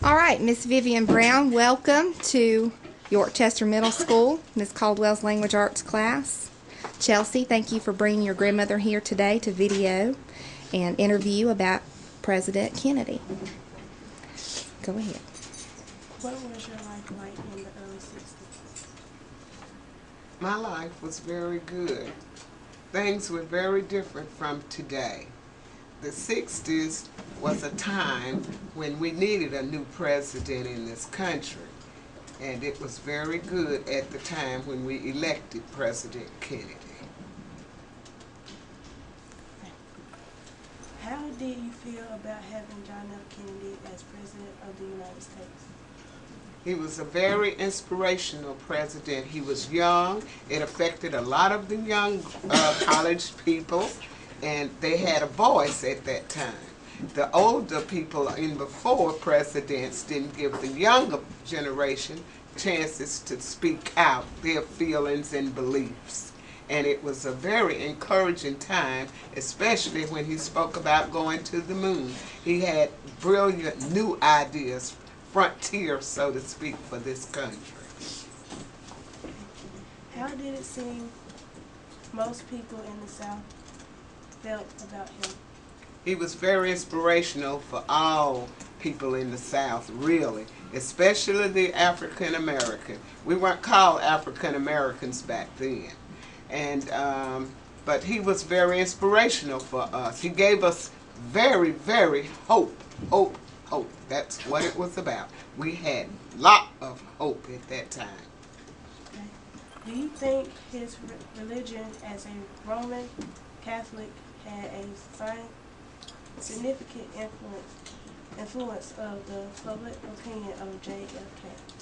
All right, Miss Vivian Brown, welcome to Yorkchester Middle School, Miss Caldwell's Language Arts class. Chelsea, thank you for bringing your grandmother here today to video and interview about President Kennedy. Go ahead. What was your life like in the early 60s? My life was very good. Things were very different from today. The 60s was a time when we needed a new president in this country. And it was very good at the time when we elected President Kennedy. How did you feel about having John F. Kennedy as President of the United States? He was a very inspirational president. He was young. It affected a lot of the young college people, and they had a voice at that time. The older people in before presidents didn't give the younger generation chances to speak out their feelings and beliefs. And it was a very encouraging time, especially when he spoke about going to the moon. He had brilliant new ideas, frontier, so to speak, for this country. How did it seem most people in the South felt about him? He was very inspirational for all people in the South, really, especially the African American. We weren't called African Americans back then. And but he was very inspirational for us. He gave us very, very hope. That's what it was about. We had a lot of hope at that time. Okay. Do you think his religion as a Roman Catholic had a significant influence of the public opinion of JFK?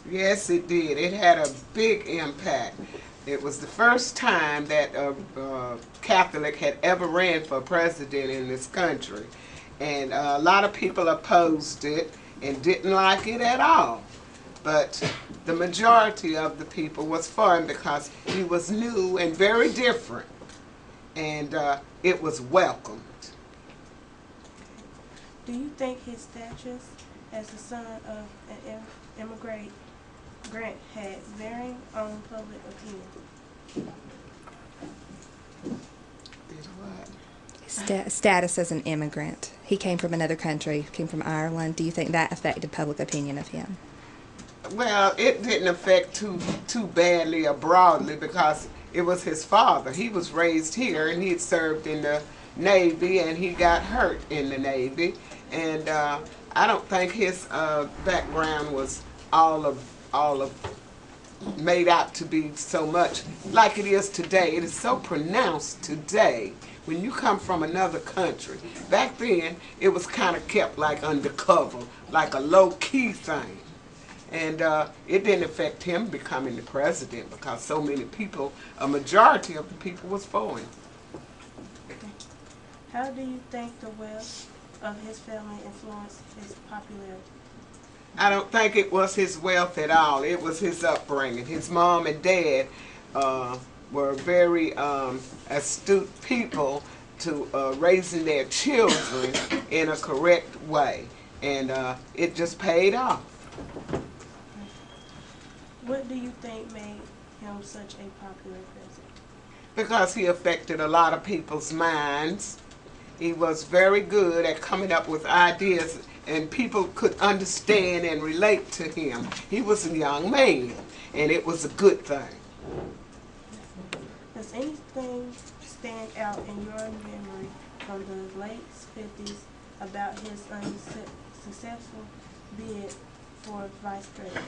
Yes, it did. It had a big impact. It was the first time that a Catholic had ever ran for president in this country. And a lot of people opposed it and didn't like it at all. But the majority of the people was for him because he was new and very different. And it was welcomed. Do you think his status as the son of an immigrant had bearing on public opinion? Did what? Status as an immigrant. He came from another country, came from Ireland. Do you think that affected public opinion of him? Well, it didn't affect too badly or broadly because it was his father. He was raised here and he had served in the Navy and he got hurt in the Navy. And I don't think his background was all of made out to be so much like it is today. It is so pronounced today when you come from another country. Back then, it was kind of kept like undercover, like a low-key thing. And it didn't affect him becoming the president because so many people, a majority of the people was for him. How do you think the wealth of his family influenced his popularity? I don't think it was his wealth at all. It was his upbringing. His mom and dad were very astute people to raising their children in a correct way. And it just paid off. What do you think made him such a popular president? Because he affected a lot of people's minds. He was very good at coming up with ideas and people could understand and relate to him. He was a young man and it was a good thing. Does anything stand out in your memory from the late 50s about his unsuccessful bid for vice president?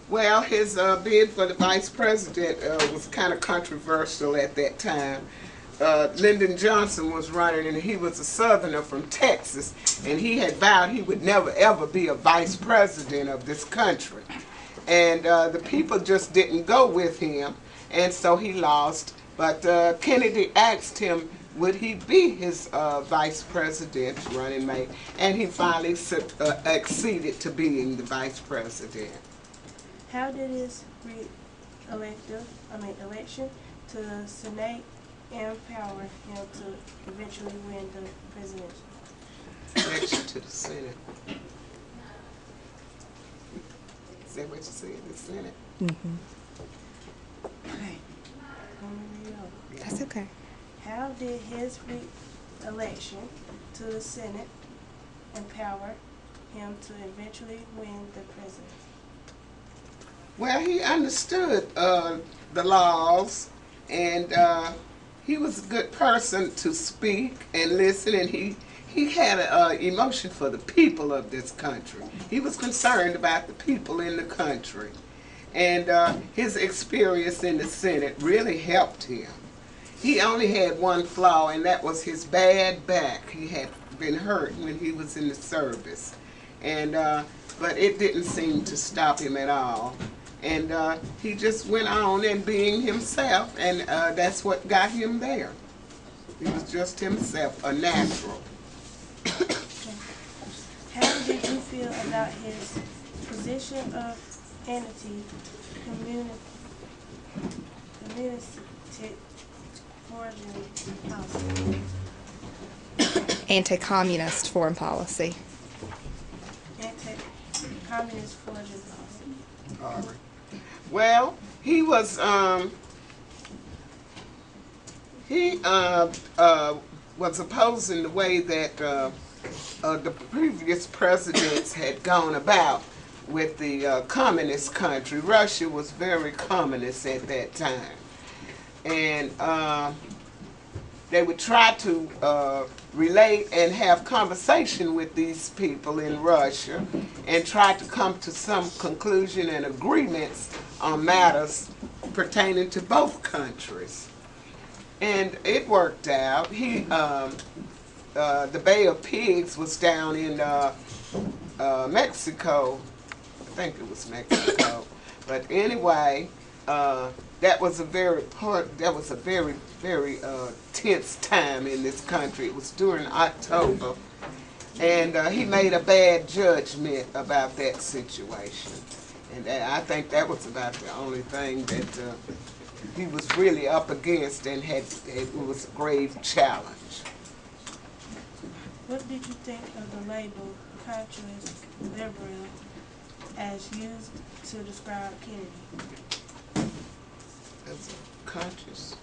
Well, his bid for the vice president was kind of controversial at that time. Lyndon Johnson was running, and he was a Southerner from Texas, and he had vowed he would never ever be a vice president of this country. And the people just didn't go with him, and so he lost. But Kennedy asked him, would he be his vice president running mate, and he finally acceded to being the vice president. How did his election to the Senate empower him to eventually win the presidency? Election to the Senate. that what you said? The Senate? Okay. Let me read it over. That's okay. How did his re-election to the Senate empower him to eventually win the presidency? Well, he understood the laws, and he was a good person to speak and listen, and he had an emotion for the people of this country. He was concerned about the people in the country, and his experience in the Senate really helped him. He only had one flaw, and that was his bad back. He had been hurt when he was in the service, and but it didn't seem to stop him at all. And he just went on and being himself, and that's what got him there. He was just himself, a natural. How did you feel about his position of anti-communist foreign policy? Anti-communist foreign policy. Anti-communist foreign policy. All right. Well, he was opposing the way that the previous presidents had gone about with the communist country. Russia was very communist at that time, and they would try to relate and have conversation with these people in Russia and try to come to some conclusion and agreements on matters pertaining to both countries. And it worked out. The Bay of Pigs was down in Mexico. I think it was Mexico. But anyway, that was a very tense time in this country. It was during October, and he made a bad judgment about that situation. And I think that was about the only thing that he was really up against, and it was a grave challenge. What did you think of the label conscious liberal as used to describe Kennedy? As a conscious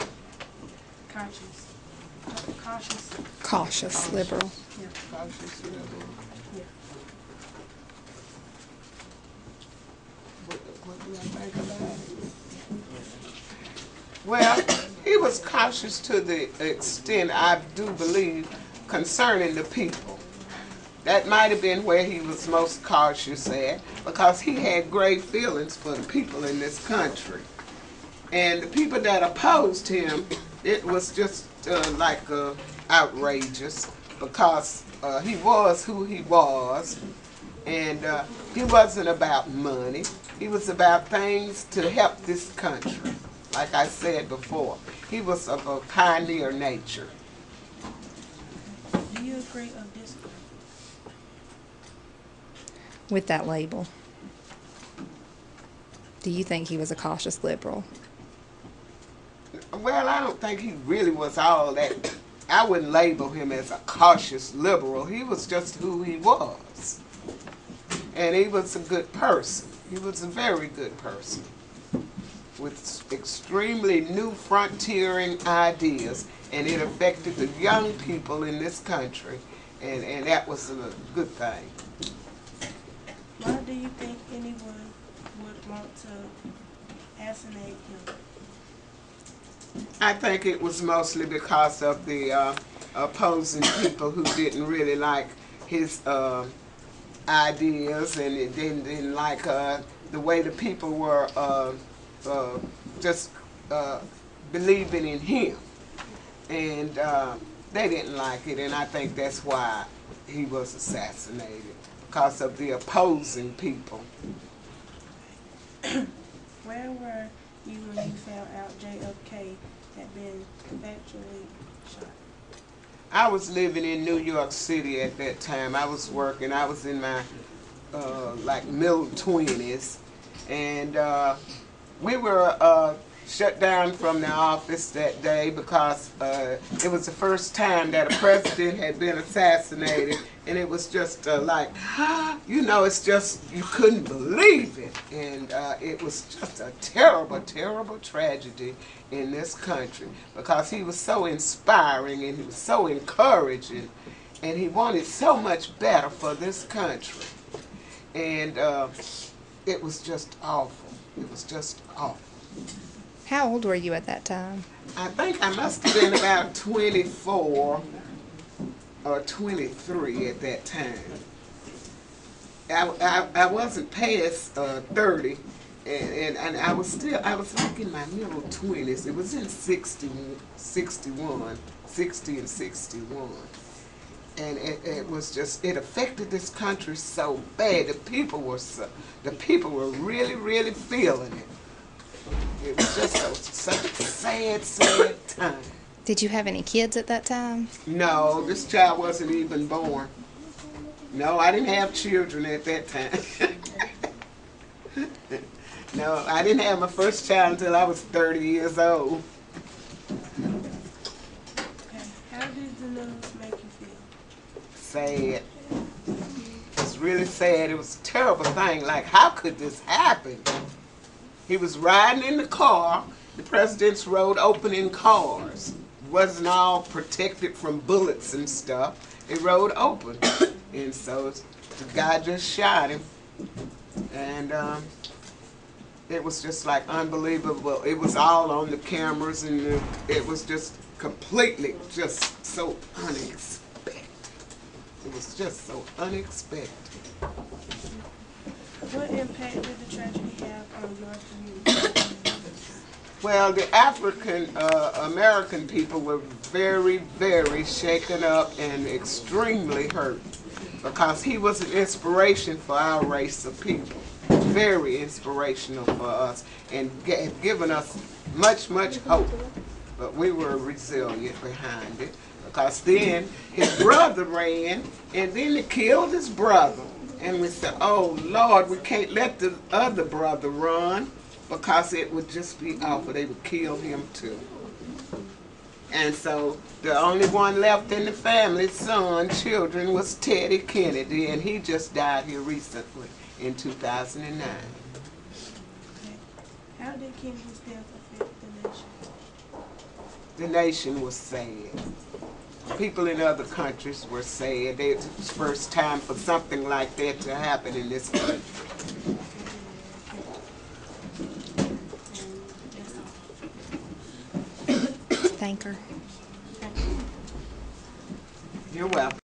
Cautious liberal. Yeah. Cautious liberal. Yeah. What do I think about it? Well, he was cautious to the extent, I do believe, concerning the people. That might have been where he was most cautious at, because he had great feelings for the people in this country. And the people that opposed him, it was just outrageous, because he was who he was, and he wasn't about money. He was about things to help this country. Like I said before, he was of a pioneer nature. Do you agree or disagree? With that label. Do you think he was a cautious liberal? Well, I don't think he really was all that. I wouldn't label him as a cautious liberal. He was just who he was. And he was a good person. He was a very good person with extremely new frontiering ideas, and it affected the young people in this country, and that was a good thing. Why do you think anyone would want to assassinate him? I think it was mostly because of the opposing people who didn't really like his ideas, and it didn't like the way the people were just believing in him, and they didn't like it, and I think that's why he was assassinated, because of the opposing people. Where were you when you found out JFK had been factually shot? I was living in New York City at that time. I was working. I was in my middle 20s, and we were shut down from the office that day because it was the first time that a president had been assassinated, and it was just like, you know, it's just, you couldn't believe it. And it was just a terrible, terrible tragedy in this country because he was so inspiring and he was so encouraging, and he wanted so much better for this country. And it was just awful. It was just awful. How old were you at that time? I think I must have been about 24 or 23 at that time. I wasn't past 30, and I was like in my middle 20s. It was in 60 and 61. And it was just, it affected this country so bad. The people were really, really feeling it. It was just such a sad time. Did you have any kids at that time? No, this child wasn't even born. No, I didn't have children at that time. No, I didn't have my first child until I was 30 years old. Okay. How did the news make you feel? Sad. It was really sad. It was a terrible thing. Like, how could this happen? He was riding in the car. The president's road opening cars. Wasn't all protected from bullets and stuff. It rode open. And so the guy just shot him. And it was just like unbelievable. It was all on the cameras, and it was just completely just so unexpected. It was just so unexpected. What impact did the tragedy have on your community? Well, the African American people were very, very shaken up and extremely hurt because he was an inspiration for our race of people. Very inspirational for us and had given us much, much hope. But we were resilient behind it because then his brother ran and then they killed his brother. And we said, oh, Lord, we can't let the other brother run because it would just be awful. They would kill him too. And so the only one left in the family, son, children, was Teddy Kennedy, and he just died here recently in 2009. Okay. How did Kennedy's death affect the nation? The nation was sad. People in other countries were sad. It was the first time for something like that to happen in this country. Thank her. You're welcome.